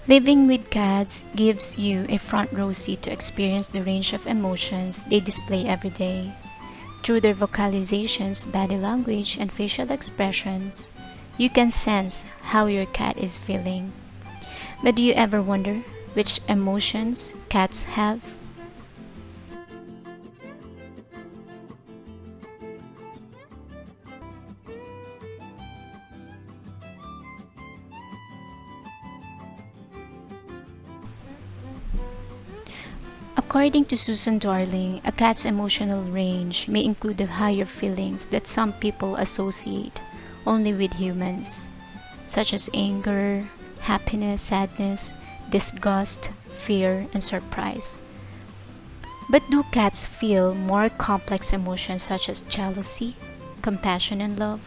Living with cats gives you a front row seat to experience the range of emotions they display every day. Through their vocalizations, body language, and facial expressions, you can sense how your cat is feeling. But do you ever wonder which emotions cats have? According to Susan Darling, a cat's emotional range may include the higher feelings that some people associate only with humans, such as anger, happiness, sadness, disgust, fear, and surprise. But do cats feel more complex emotions such as jealousy, compassion, and love?